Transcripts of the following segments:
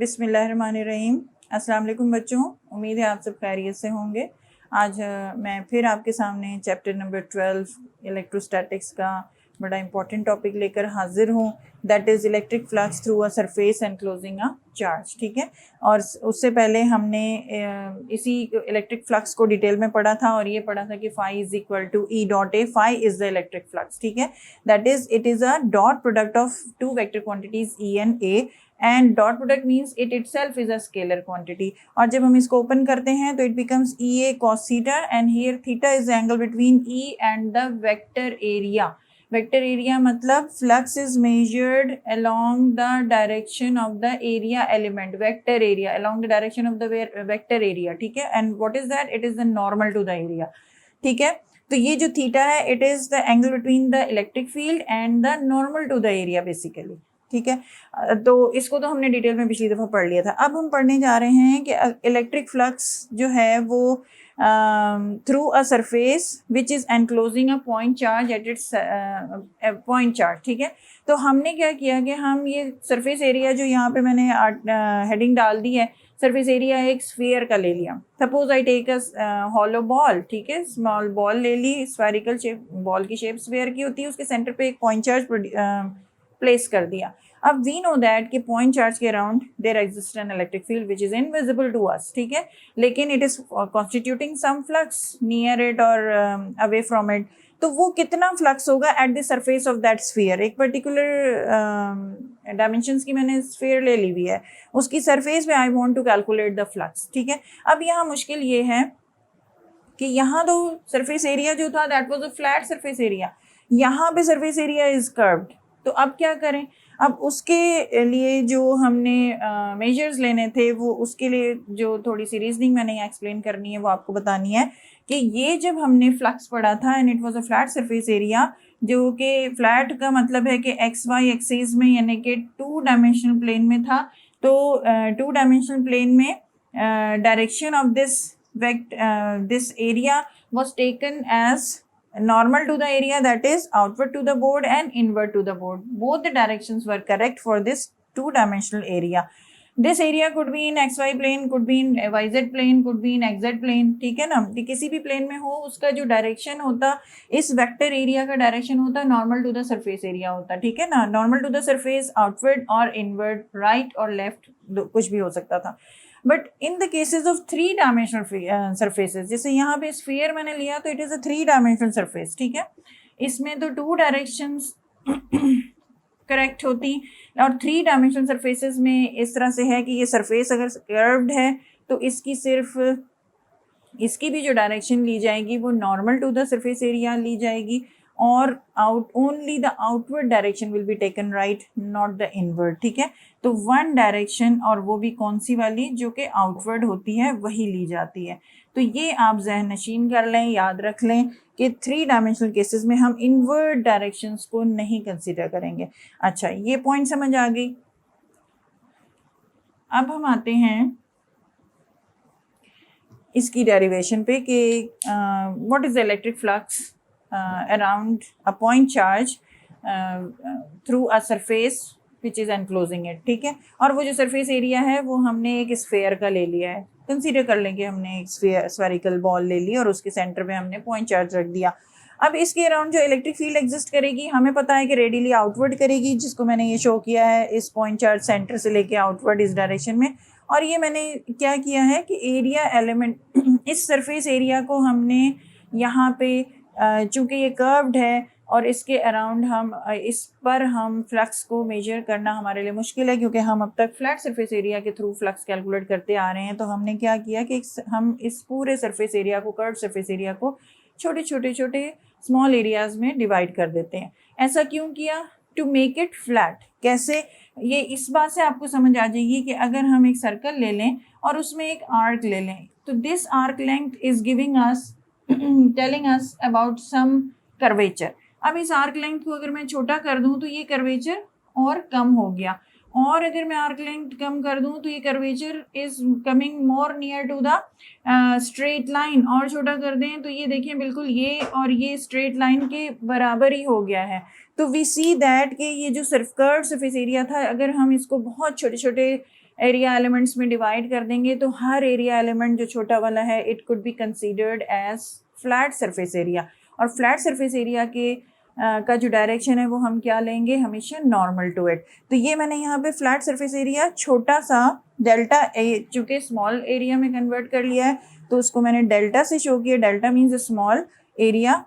बिस्मिल्लाहिर्रहमानिर्रहीम। अस्सलाम वालेकुम बच्चों, उम्मीद है आप सब खैरियत से होंगे। आज मैं फिर आपके सामने चैप्टर नंबर 12 इलेक्ट्रोस्टैटिक्स का बड़ा इंपॉर्टेंट टॉपिक लेकर हाजिर हूँ, that is electric flux through a surface enclosing a charge. ठीक है, और उससे पहले हमने इसी इलेक्ट्रिक फ्लक्स को डिटेल में पढ़ा था और ये पढ़ा था कि phi is equal to E dot A. Phi is the electric flux, ठीक है, that is it is a dot product of two vector quantities E and A, and dot product means it itself is a scalar quantity. और जब हम इसको open करते हैं तो it becomes E A cos theta, and here theta is the angle between E and the vector area. Vector area मतलब flux is measured along the direction of the area element, vector area along the direction of the vector area, ठीक है, and what is that? It is the normal to the area, ठीक है। तो ये जो theta है, it is the angle between the electric field and the normal to the area basically, ठीक है। तो इसको तो हमने डिटेल में पिछली दफ़ा पढ़ लिया था। अब हम पढ़ने जा रहे हैं कि इलेक्ट्रिक फ्लक्स जो है वो through a surface which is enclosing a point charge at its point charge, ठीक है। तो हमने क्या किया कि हम ये सरफेस एरिया जो यहाँ पे मैंने हेडिंग डाल दी है, सरफेस एरिया एक स्फीयर का ले लिया। Suppose I take a hollow ball, ठीक है, स्मॉल बॉल ले ली, स्फेरिकल शेप, बॉल की शेप स्फीयर की होती है, उसके सेंटर पे एक पॉइंट चार्ज प्लेस कर दिया। अब वी नो दैट कि पॉइंट चार्ज के around there exist an electric field which is invisible to us, ठीक है, लेकिन it is constituting some flux near it और अवे फ्रॉम इट। तो वो कितना फ्लक्स होगा at the surface of that sphere, एक पर्टिकुलर डायमेंशंस की मैंने स्फीयर ले ली हुई है, उसकी सरफेस पे I want to calculate the flux, ठीक है। अब यहाँ मुश्किल ये है कि यहाँ तो सरफेस एरिया जो था that was a flat surface area, यहाँ पे सरफेस एरिया इज कर्व्ड। तो अब क्या करें? अब उसके लिए जो हमने मेजर्स लेने थे, वो उसके लिए जो थोड़ी सी रीजनिंग मैंने यहाँ एक्सप्लेन करनी है वो आपको बतानी है कि ये जब हमने फ्लक्स पढ़ा था and it was a flat surface area, जो कि फ्लैट का मतलब है कि एक्स वाई एक्सिस में यानी कि 2 डायमेंशनल प्लेन में था। तो 2 डायमेंशनल प्लेन में direction of this area was taken as normal to the area, that is outward to the board and inward to the board. Both the directions were correct for this 2-dimensional area. This area could be in xy plane, could be in yz plane, could be in xz plane, ठीक है ना। किसी भी plane में हो, उसका जो direction होता, इस वेक्टर एरिया का डायरेक्शन होता normal to the surface area होता, ठीक है ना। Normal to the surface, outward और इनवर्ड, राइट और लेफ्ट, कुछ भी हो सकता था। But in the cases of 3 dimensional surfaces, जैसे यहाँ पे स्फीयर मैंने लिया तो it is a 3 dimensional surface, ठीक है। इसमें तो 2 डायरेक्शंस करेक्ट होती, और 3 डायमेंशनल सरफेसेस में इस तरह से है कि ये सरफेस अगर कर्व्ड है तो इसकी सिर्फ इसकी भी जो डायरेक्शन ली जाएगी वो normal to the surface area ली जाएगी, और only the outward direction will be taken right, not the inward, ठीक है। तो 1 डायरेक्शन, और वो भी कौन सी वाली, जो कि आउटवर्ड होती है, वही ली जाती है। तो ये आप जहन नशीन कर लें, याद रख लें कि 3 डायमेंशनल केसेस में हम इनवर्ड डायरेक्शंस को नहीं कंसीडर करेंगे। अच्छा, ये पॉइंट समझ आ गई। अब हम आते हैं इसकी डेरिवेशन पे कि what is the electric flux around a point charge through a surface which is enclosing it, ठीक है। और वो जो सरफेस एरिया है वो हमने एक स्फेयर का ले लिया है, कंसीडर कर लेंगे हमने एक स्फेरिकल बॉल ले ली और उसके सेंटर पे हमने पॉइंट चार्ज रख दिया। अब इसके अराउंड जो इलेक्ट्रिक फील्ड एग्जिस्ट करेगी, हमें पता है कि रेडियली आउटवर्ड करेगी, जिसको मैंने ये शो किया है इस पॉइंट चार्ज सेंटर से लेके आउटवर्ड इस डायरेक्शन में। और ये मैंने क्या किया है कि एरिया एलिमेंट, इस सरफेस एरिया को हमने यहाँ पे चूँकि ये कर्व्ड है और इसके अराउंड हम इस पर हम फ्लक्स को मेजर करना हमारे लिए मुश्किल है, क्योंकि हम अब तक फ्लैट सरफेस एरिया के थ्रू फ्लक्स कैलकुलेट करते आ रहे हैं। तो हमने क्या किया कि हम इस पूरे सरफेस एरिया को, कर्व्ड सरफेस एरिया को छोटे छोटे स्मॉल एरियाज में डिवाइड कर देते हैं। ऐसा क्यों किया? To make it flat. कैसे? ये इस बात से आपको समझ आ जाएगी कि अगर हम एक सर्कल ले लें और उसमें एक आर्क ले लें, तो this arc length is giving us, telling us about some curvature. अब इस आर्क लेंथ को अगर मैं छोटा कर दूं तो ये कर्वेचर और कम हो गया, और अगर मैं आर्क लेंथ कम कर दूं तो ये curvature is coming more near to the straight line, और छोटा कर दें तो ये देखें बिल्कुल ये और ये स्ट्रेट लाइन के बराबर ही हो गया है। तो वी सी दैट कि ये जो कर्व्ड सरफेस एरिया था, अगर हम इसको बहुत छोटे छोटे एरिया एलिमेंट्स में डिवाइड कर देंगे तो हर एरिया एलिमेंट जो छोटा वाला है it could be considered as flat surface area, और फ्लैट सरफेस एरिया के का जो डायरेक्शन है वो हम क्या लेंगे, हमेशा नॉर्मल टू इट। तो ये मैंने यहाँ पे फ्लैट सरफेस एरिया छोटा सा डेल्टा ए, चूँकि स्मॉल एरिया में कन्वर्ट कर लिया है तो उसको मैंने डेल्टा से शो किया, डेल्टा मीन्स स्मॉल एरिया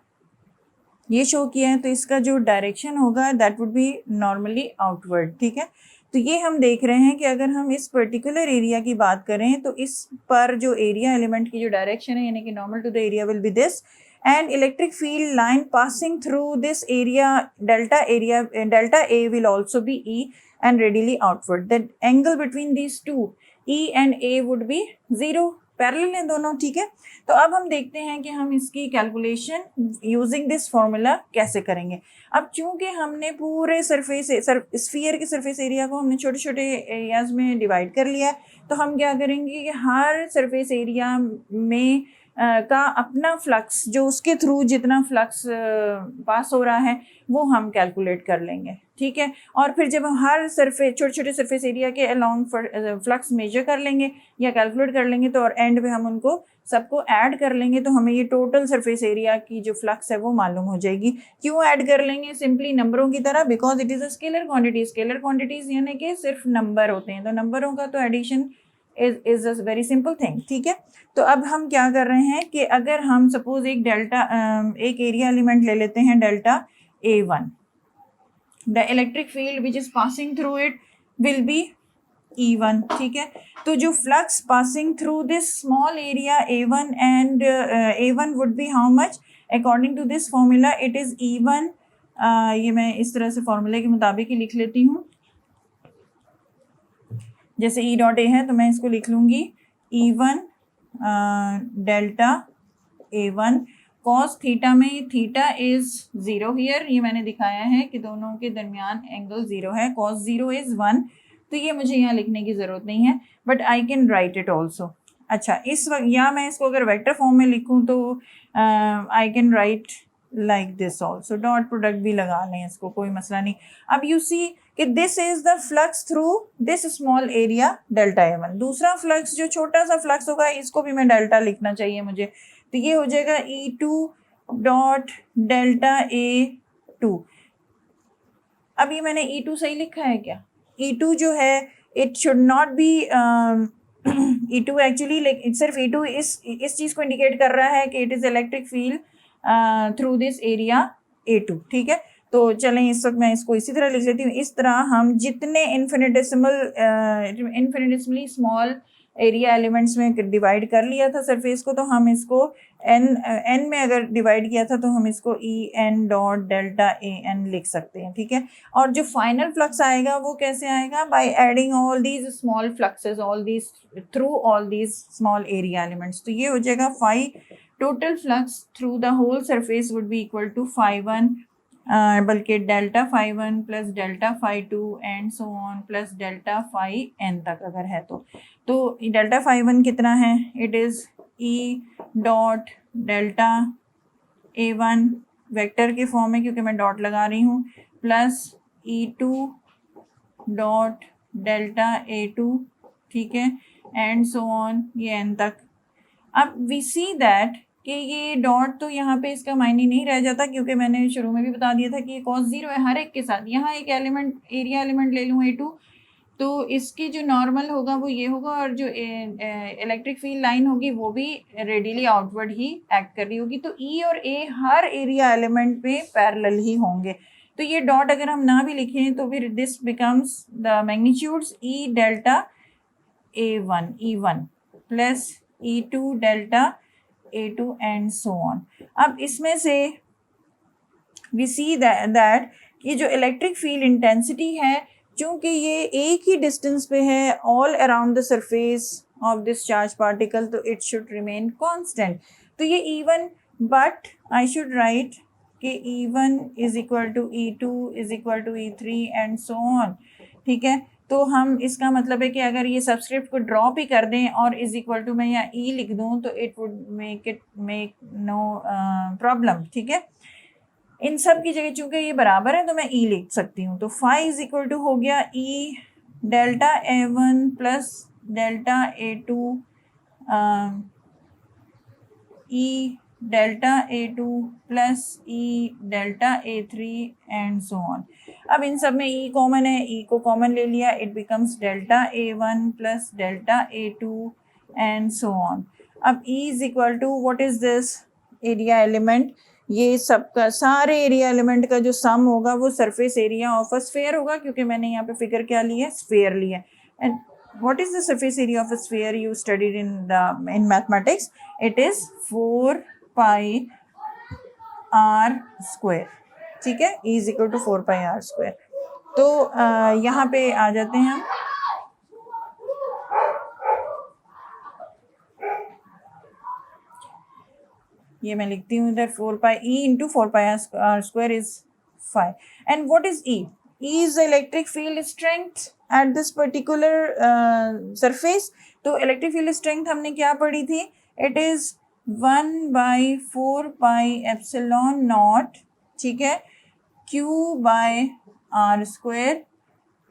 ये शो किया है, तो इसका जो डायरेक्शन होगा that would be normally outward. ठीक है, तो ये हम देख रहे हैं कि अगर हम इस पर्टिकुलर एरिया की बात करें तो इस पर जो एरिया एलिमेंट की जो डायरेक्शन है यानी कि normal to the area will be this, and electric field line passing through this area delta A will also be E and radially outward. The angle between these two E and A would be 0, parallel हैं दोनों। ठीक है, तो अब हम देखते हैं कि हम इसकी कैलकुलेशन यूजिंग दिस फॉर्मूला कैसे करेंगे। अब चूंकि हमने पूरे स्फीयर के सरफेस एरिया को हमने छोटे छोटे एरियाज में डिवाइड कर लिया है, तो हम क्या करेंगे कि हर सरफेस एरिया में का अपना फ्लक्स, जो उसके थ्रू जितना फ्लक्स पास हो रहा है वो हम कैलकुलेट कर लेंगे। ठीक है, और फिर जब हम हर छोटे छोटे सरफेस एरिया के अलोंग फ्लक्स मेजर कर लेंगे या कैलकुलेट कर लेंगे तो और एंड में हम उनको सबको ऐड कर लेंगे तो हमें ये टोटल सरफेस एरिया की जो फ्लक्स है वो मालूम हो जाएगी। क्यों ऐड कर लेंगे, सिंपली नंबरों की तरह, because it is a scalar quantity. Scalar quantities यानी कि सिर्फ नंबर होते हैं, तो नंबरों का तो addition is a very simple thing. ठीक है, तो अब हम क्या कर रहे हैं कि अगर हम सपोज एक एक एरिया एलिमेंट ले लेते हैं delta A1, the electric field which is passing through it will be E1। ठीक है, तो जो flux passing through this small area A1 and A1 would be how much, according to this formula it is E1। ये मैं इस तरह से फॉर्मूले के मुताबिक ही लिख लेती हूँ, जैसे E डॉट A है तो मैं इसको लिख लूँगी E1 delta A1 cos theta में थीटा इज 0 हियर, ये मैंने दिखाया है कि दोनों के दरमियान एंगल 0 है, कॉस 0 इज 1, तो ये मुझे यहाँ लिखने की ज़रूरत नहीं है, but I can write it also. अच्छा, इस वक्त या मैं इसको अगर वेक्टर फॉर्म में लिखूँ तो I can write like this also, dot product भी लगा लें इसको, कोई मसला नहीं। अब यू सी कि this is the flux through this small area delta A1। दूसरा फ्लक्स जो छोटा सा फ्लक्स होगा इसको भी मैं डेल्टा लिखना चाहिए मुझे, तो ये हो जाएगा E2 डॉट डेल्टा A2। अब ये मैंने E2 सही लिखा है क्या? E2 जो है it should not be E2 actually सिर्फ E2 इस चीज़ को इंडिकेट कर रहा है कि it is electric field through this area A2। ठीक है, तो चलें इस वक्त मैं इसको इसी तरह लिख लेती हूँ। इस तरह हम जितने इन्फिनिटेसिमली स्मॉल एरिया एलिमेंट्स में डिवाइड कर लिया था सरफेस को, तो हम इसको n में अगर डिवाइड किया था तो हम इसको En डॉट डेल्टा AN लिख सकते हैं। ठीक है, और जो फाइनल फ्लक्स आएगा वो कैसे आएगा, by adding all these small fluxes all these through all these small area elements, तो ये हो जाएगा phi total flux through the whole surface would be equal to phi1 बल्कि delta phi1 plus delta phi2 and so on plus delta phi n तक अगर है तो delta phi1 कितना है, it is E dot delta A1 vector के form में क्योंकि मैं डॉट लगा रही हूँ, plus E2 dot delta A2। ठीक है, एंड सो ऑन ये n तक। अब वी सी दैट कि ये डॉट तो यहाँ पे इसका मायने नहीं रह जाता क्योंकि मैंने शुरू में भी बता दिया था कि ये कॉस 0 है हर एक के साथ। यहाँ एक एरिया एलिमेंट ले लूँ A2 तो इसकी जो नॉर्मल होगा वो ये होगा और जो इलेक्ट्रिक फील्ड लाइन होगी वो भी रेडियली आउटवर्ड ही एक्ट कर रही होगी, तो E और A हर एरिया एलिमेंट पे पैरेलल ही होंगे। तो ये डॉट अगर हम ना भी लिखें तो फिर this becomes the magnitudes E delta A1 E1 plus E2 delta A2 and so on. अब इसमें से वी सी दैट ये जो इलेक्ट्रिक फील्ड इंटेंसिटी है चूँकि ये एक ही डिस्टेंस पे है all around the surface of this charge particle, तो इट शुड रिमेन कांस्टेंट। तो ये E1 but I should write कि E1 is equal to E2 is equal to E3 and so on. ठीक है, तो हम इसका मतलब है कि अगर ये सबस्क्रिप्ट को ड्रॉप ही कर दें और इज इक्वल टू मैं यहाँ E लिख दूँ तो it would make no problem. ठीक है, इन सब की जगह चूंकि ये बराबर है तो मैं E लिख सकती हूँ, तो phi इज इक्वल टू हो गया E delta A1 plus delta A2 E delta A2 plus E delta A3 and so on. अब इन सब में E कॉमन है, E को कॉमन ले लिया, it becomes delta A1 plus delta A2 and so on. अब E is equal to what is this area element, ये सबका सारे एरिया एलिमेंट का जो सम होगा वो surface area of a sphere होगा, क्योंकि मैंने यहाँ पे फिगर क्या लिया है, स्फीयर लिया है। And what is the surface area of a sphere you studied in mathematics? It is 4 pi r square, ठीक है, E is equal to 4 pi r square। तो यहाँ पे आ जाते हैं हम, ये मैं लिखती हूँ इधर 4 pi E into 4 pi r square is 5। and what is E? E is the electric field strength at this particular surface। तो electric field strength हमने क्या पढ़ी थी, it is 1/4 pi epsilon naught, ठीक है, Q by r square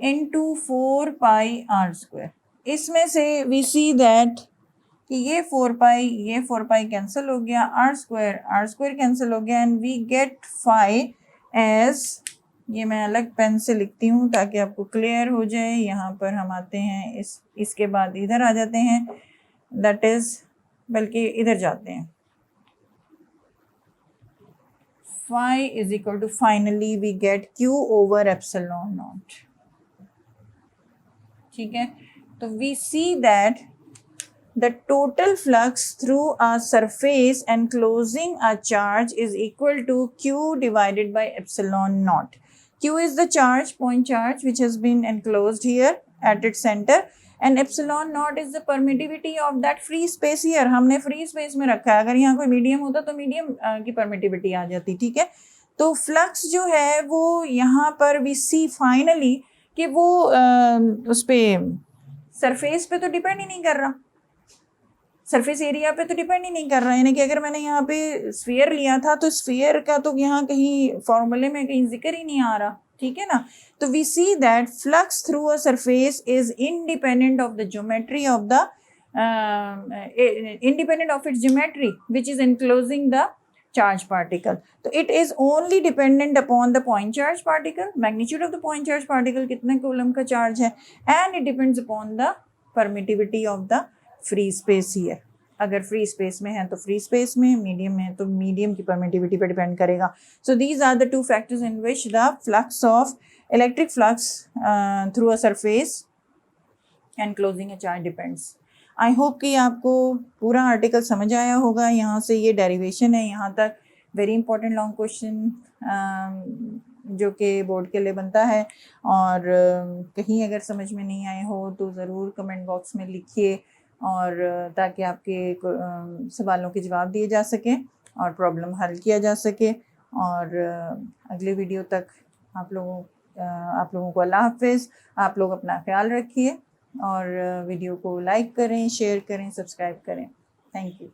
into 4 pi r square। इसमें से we see that कि ये 4 पाई कैंसिल हो गया, आर स्क्वायर कैंसिल हो गया, and we get phi as, ये मैं अलग पेन से लिखती हूँ ताकि आपको क्लियर हो जाए। यहाँ पर हम आते हैं, इसके बाद इधर आ जाते हैं, दैट इज, बल्कि इधर जाते हैं, phi is equal to, finally we get Q over epsilon naught, ठीक है। तो we see that the total flux through a surface enclosing a charge is equal to Q divided by epsilon naught। Q is the charge, point charge, which has been enclosed here at its center, and epsilon naught is the permittivity of that free space here। हमने free space में रखा है, अगर यहाँ कोई medium होता तो medium की permittivity आ जाती, ठीक है। तो फ्लक्स जो है वो यहाँ पर we see finally कि वो उस पे सरफेस पे तो डिपेंड ही नहीं कर रहा, सरफेस एरिया पे तो डिपेंड ही नहीं कर रहा है। यानी कि अगर मैंने यहाँ पे स्फीयर लिया था तो स्फीयर का तो यहाँ कहीं फॉर्मूले में कहीं जिक्र ही नहीं आ रहा, ठीक है ना। तो we see that flux through a surface is independent of the geometry of the independent of its geometry which is enclosing the charge particle। तो it is only dependent upon the point charge particle, magnitude of the point charge particle कितने coulomb का charge है, and it depends upon the permittivity of the free space ही है। अगर free space में है तो फ्री स्पेस में, मीडियम में है तो मीडियम की परमिटिविटी पर डिपेंड करेगा। So these are the two factors in which the flux of electric flux through a surface enclosing a charge depends. I hope कि आपको पूरा आर्टिकल समझ आया होगा। यहाँ से ये डेरिवेशन है यहाँ तक, वेरी इंपॉर्टेंट लॉन्ग क्वेश्चन जो कि बोर्ड के लिए बनता है, और कहीं अगर समझ में नहीं आए हो तो ज़रूर कमेंट बॉक्स में लिखिए, और ताकि आपके सवालों के जवाब दिए जा सकें और प्रॉब्लम हल किया जा सके। और अगले वीडियो तक आप लोगों को अल्लाह हाफिज़। आप लोग अपना ख्याल रखिए और वीडियो को लाइक करें, शेयर करें, सब्सक्राइब करें। Thank you.